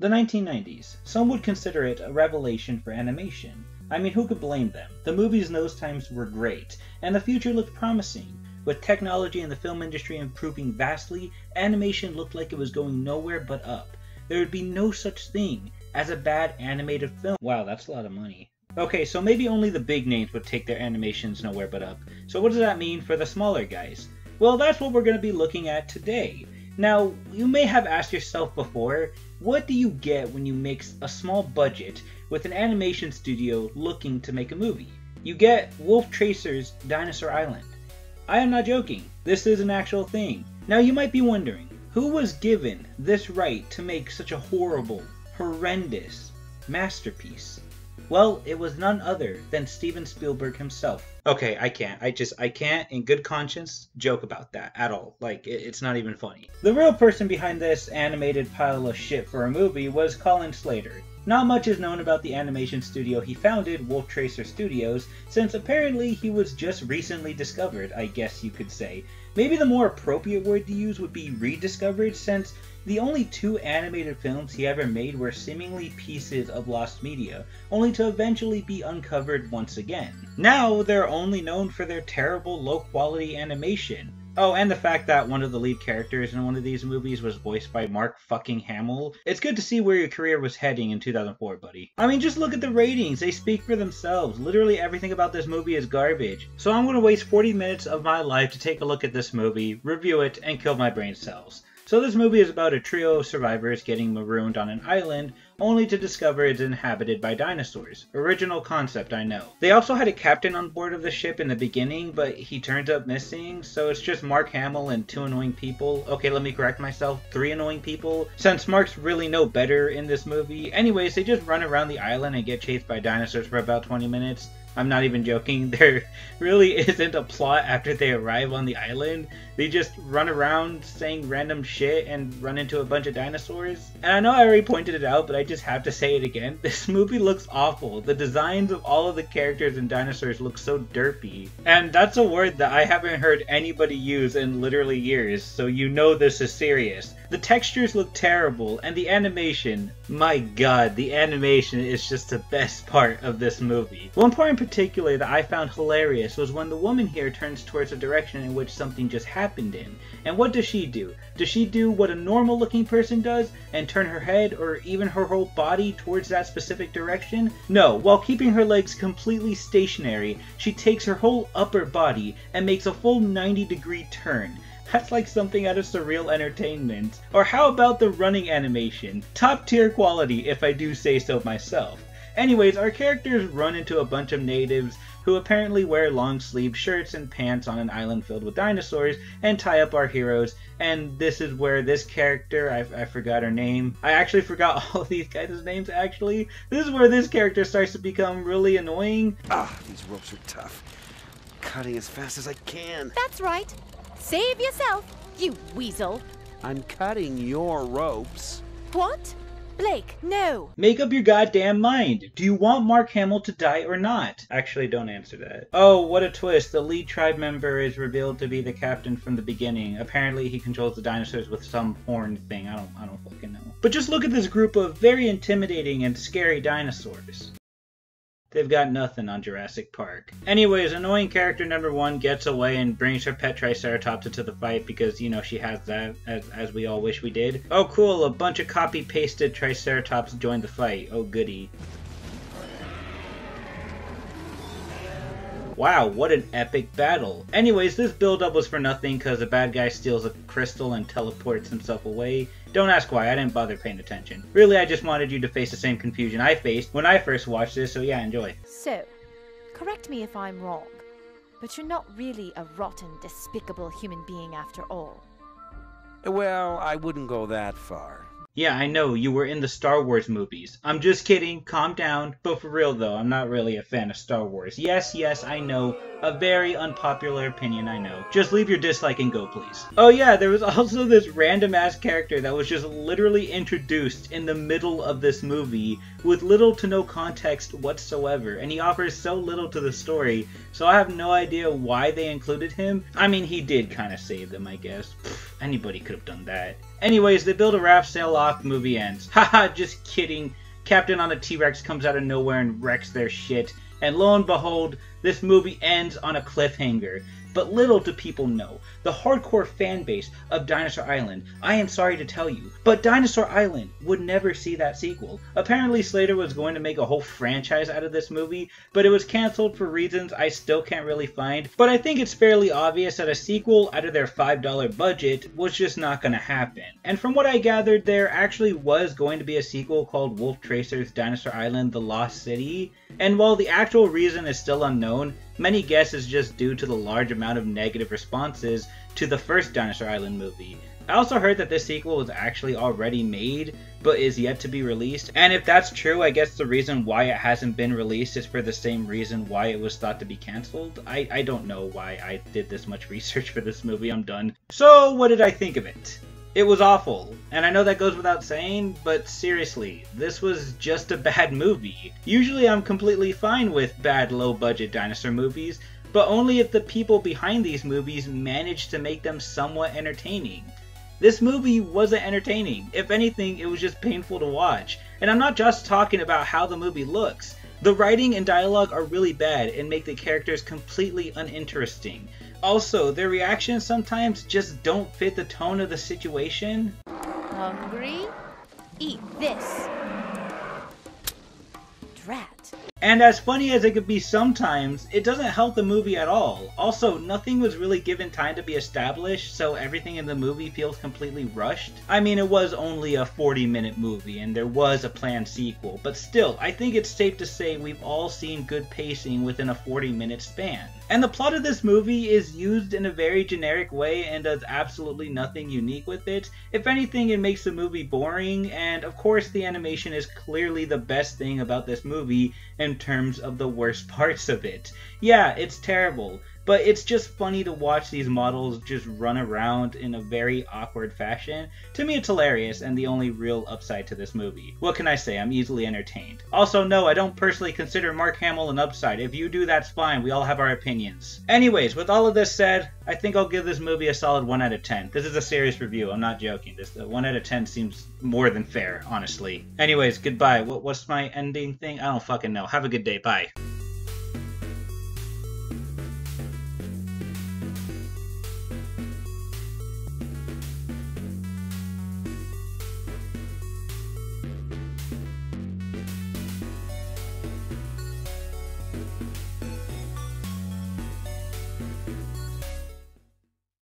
The 1990s. Some would consider it a revelation for animation. I mean, who could blame them? The movies in those times were great, and the future looked promising. With technology and the film industry improving vastly, animation looked like it was going nowhere but up. There would be no such thing as a bad animated film. Wow, that's a lot of money. Okay, so maybe only the big names would take their animations nowhere but up. So what does that mean for the smaller guys? Well, that's what we're going to be looking at today. Now, you may have asked yourself before, what do you get when you mix a small budget with an animation studio looking to make a movie? You get Wolf Tracer's Dinosaur Island. I am not joking, this is an actual thing. Now you might be wondering, who was given this right to make such a horrible, horrendous masterpiece? Well, it was none other than Steven Spielberg himself. Okay, I can't in good conscience joke about that at all. Like, it's not even funny. The real person behind this animated pile of shit for a movie was Colin Slater. Not much is known about the animation studio he founded, Wolf Tracer Studios, since apparently he was just recently discovered, I guess you could say. Maybe the more appropriate word to use would be rediscovered, since the only 2 animated films he ever made were seemingly pieces of lost media, only to eventually be uncovered once again. Now, they're only known for their terrible, low-quality animation. Oh, and the fact that one of the lead characters in one of these movies was voiced by Mark fucking Hamill. It's good to see where your career was heading in 2004, buddy. I mean, just look at the ratings. They speak for themselves. Literally everything about this movie is garbage. So I'm going to waste 40 minutes of my life to take a look at this movie, review it, and kill my brain cells. So this movie is about a trio of survivors getting marooned on an island, only to discover it's inhabited by dinosaurs. Original concept, I know. They also had a captain on board of the ship in the beginning, but he turns up missing, so it's just Mark Hamill and 2 annoying people. Okay, let me correct myself, 3 annoying people, since Mark's really no better in this movie. Anyways, they just run around the island and get chased by dinosaurs for about 20 minutes. I'm not even joking, there really isn't a plot after they arrive on the island. They just run around saying random shit and run into a bunch of dinosaurs. And I know I already pointed it out, but I just have to say it again. This movie looks awful. The designs of all of the characters and dinosaurs look so derpy. And that's a word that I haven't heard anybody use in literally years, so you know this is serious. The textures look terrible, and the animation, my god, the animation is just the best part of this movie. One part in particular that I found hilarious was when the woman here turns towards the direction in which something just happened in. And what does she do? Does she do what a normal looking person does and turn her head or even her whole body towards that specific direction? No, while keeping her legs completely stationary, she takes her whole upper body and makes a full 90-degree turn. That's like something out of Surreal Entertainment. Or how about the running animation? Top tier quality if I do say so myself. Anyways, our characters run into a bunch of natives who apparently wear long-sleeved shirts and pants on an island filled with dinosaurs and tie up our heroes, and this is where this character, I forgot her name. I actually forgot all of these guys' names actually. This is where this character starts to become really annoying. Ah, these ropes are tough. Cutting as fast as I can. That's right. Save yourself, you weasel. I'm cutting your ropes. What? Blake, no. Make up your goddamn mind. Do you want Mark Hamill to die or not? Actually, don't answer that. Oh, what a twist. The lead tribe member is revealed to be the captain from the beginning. Apparently, he controls the dinosaurs with some horn thing. I don't fucking know. But just look at this group of very intimidating and scary dinosaurs. They've got nothing on Jurassic Park. Anyways, annoying character number 1 gets away and brings her pet Triceratops into the fight because, you know, she has that, as we all wish we did. Oh cool, a bunch of copy-pasted Triceratops joined the fight. Oh goody. Wow, what an epic battle. Anyways, this build-up was for nothing because the bad guy steals a crystal and teleports himself away. Don't ask why, I didn't bother paying attention. Really, I just wanted you to face the same confusion I faced when I first watched this, so yeah, enjoy. So, correct me if I'm wrong, but you're not really a rotten, despicable human being after all. Well, I wouldn't go that far. Yeah, I know, you were in the Star Wars movies. I'm just kidding, calm down. But for real though, I'm not really a fan of Star Wars. Yes, I know, A very unpopular opinion, I know. Just leave your dislike and go, please. Oh yeah, there was also this random-ass character that was just literally introduced in the middle of this movie with little to no context whatsoever, and he offers so little to the story, so I have no idea why they included him. I mean, he did kind of save them, I guess. Anybody could have done that. Anyways, they build a raft, sail off, the movie ends. Haha, just kidding. Captain on a T-Rex comes out of nowhere and wrecks their shit. And lo and behold, this movie ends on a cliffhanger. But little do people know, the hardcore fan base of Dinosaur Island, I am sorry to tell you, but Dinosaur Island would never see that sequel. Apparently Slater was going to make a whole franchise out of this movie, but it was cancelled for reasons I still can't really find. But I think it's fairly obvious that a sequel out of their $5 budget was just not going to happen. And from what I gathered, there actually was going to be a sequel called Wolf Tracer's Dinosaur Island: The Lost City, and while the actual reason is still unknown, many guess it's just due to the large amount of negative responses to the first Dinosaur Island movie. I also heard that this sequel was actually already made, but is yet to be released. And if that's true, I guess the reason why it hasn't been released is for the same reason why it was thought to be cancelled. I don't know why I did this much research for this movie, I'm done. So, what did I think of it? It was awful, and I know that goes without saying, but seriously, this was just a bad movie. Usually I'm completely fine with bad low-budget dinosaur movies, but only if the people behind these movies manage to make them somewhat entertaining. This movie wasn't entertaining. If anything, it was just painful to watch. And I'm not just talking about how the movie looks. The writing and dialogue are really bad and make the characters completely uninteresting. Also, their reactions sometimes just don't fit the tone of the situation. Hungry? Eat this. Drat. And as funny as it could be sometimes, it doesn't help the movie at all. Also, nothing was really given time to be established, so everything in the movie feels completely rushed. I mean, it was only a 40-minute movie, and there was a planned sequel, but still, I think it's safe to say we've all seen good pacing within a 40-minute span. And the plot of this movie is used in a very generic way and does absolutely nothing unique with it. If anything, it makes the movie boring, and of course the animation is clearly the best thing about this movie in terms of the worst parts of it. Yeah, it's terrible, but it's just funny to watch these models just run around in a very awkward fashion. To me, it's hilarious and the only real upside to this movie. What can I say? I'm easily entertained. Also, no, I don't personally consider Mark Hamill an upside. If you do, that's fine. We all have our opinions. Anyways, with all of this said, I think I'll give this movie a solid 1 out of 10. This is a serious review. I'm not joking. This 1 out of 10 seems more than fair, honestly. Anyways, goodbye. What's my ending thing? I don't fucking know. Have a good day. Bye.